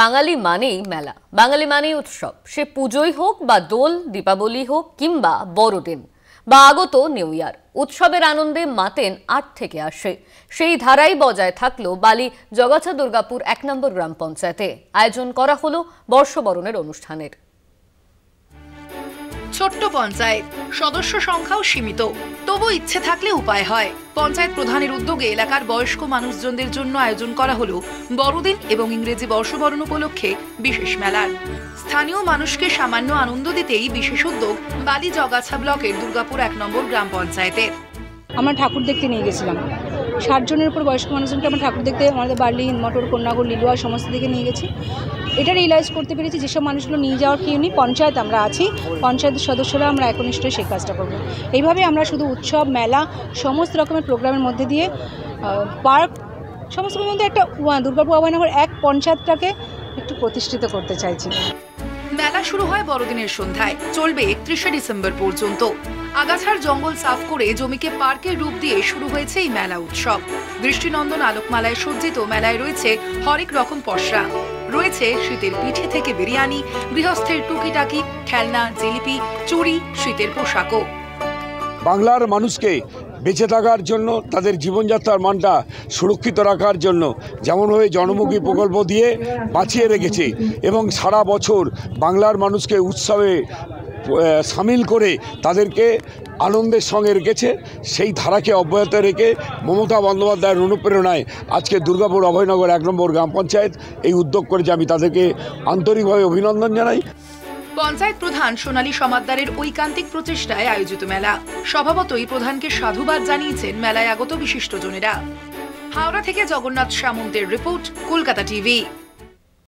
বাঙালি মানেই মেলা, বাঙালি মানেই উৎসব। সে পুজোই হোক বা দোল, দীপাবলি হোক কিংবা বড়দিন বা আগত নিউ ইয়ার, উৎসবের আনন্দে মাতেন আট থেকে আসে। সেই ধারাই বজায় থাকলো বালি জগাছা দুর্গাপুর ১ নম্বর গ্রাম পঞ্চায়েতে। আয়োজন করা হলো বর্ষবরণের অনুষ্ঠানের। ছোট্ট পঞ্চায়েত, সদস্য সংখ্যাও সীমিত, তবু ইচ্ছে থাকলে উপায় হয়। পঞ্চায়েত প্রধানের উদ্যোগে এলাকার বয়স্ক মানুষজনদের জন্য আয়োজন করা হলো বড়দিন এবং ইংরেজি বর্ষবরণ উপলক্ষে বিশেষ মেলার। স্থানীয় মানুষকে সামান্য আনন্দ দিতেই বিশেষ উদ্যোগ বালি জগাছা ব্লকের দুর্গাপুর ১ নম্বর গ্রাম পঞ্চায়েতের। আমরা ঠাকুর দেখতে নিয়ে গেছিলাম ৬০ জনের উপর বয়স্ক মানুষজনকে আমরা ঠাকুর দেখতে আমাদের বার্লি, মটর, কন্যাগর, লিলুয়া সমস্ত দিকে নিয়ে গেছি। এটা রিয়েলাইজ করতে পেরেছি যেসব মানুষগুলো নিয়ে যাওয়ার কেউ নেই, পঞ্চায়েত আমরা আছি, পঞ্চায়েতের সদস্যরা আমরা একনিষ্ঠই সেই কাজটা করবো। এইভাবে আমরা শুধু উৎসব, মেলা, সমস্ত রকমের প্রোগ্রামের মধ্যে দিয়ে পার্ক সমস্তের মধ্যে একটা দুর্গাপুর অভয়নগর এক পঞ্চায়েতটাকে একটু প্রতিষ্ঠিত করতে চাইছি। মেলা শুরু হয় বড়দিনের সন্ধ্যায়, চলবে ৩১শে ডিসেম্বর পর্যন্ত। আগাছার জঙ্গল সাফ করে জমিকে পার্কের রূপ দিয়ে শুরু হয়েছে এই মেলা উৎসব। দৃষ্টিনন্দন আলোকমালায় সজ্জিত মেলায় রয়েছে হরেক রকম পসরা, রয়েছে শীতের পিঠে থেকে বিরিয়ানি, গৃহস্থের টুকিটাকি, খেলনা, জিলিপি, চুড়ি, শীতের পোশাকও। বাংলার মানুষকে বেঁচে থাকার জন্য, তাদের জীবনযাত্রার মানটা সুরক্ষিত রাখার জন্য যেমনভাবে জনমুখী প্রকল্প দিয়ে বাঁচিয়ে রেখেছে এবং সারা বছর বাংলার মানুষকে উৎসবে সামিল করে তাদেরকে আনন্দের সঙ্গে রেখেছে, সেই ধারাকে অব্যাহত রেখে মমতা বন্দ্যোপাধ্যায়ের অনুপ্রেরণায় আজকে দুর্গাপুর অভয়নগর ১ নম্বর গ্রাম পঞ্চায়েত এই উদ্যোগ করেছে। আমি তাদেরকে আন্তরিকভাবে অভিনন্দন জানাই। পঞ্চায়েত প্রধান সোনালী সমাদ্দারের ঐকান্তিক প্রচেষ্টায় আয়োজিত মেলা। স্বভাবতই প্রধানকে সাধুবাদ জানিয়েছেন মেলায় আগত বিশিষ্টজনেরা। হাওড়া থেকে জগন্নাথ সামন্তের রিপোর্ট, কলকাতা টিভি।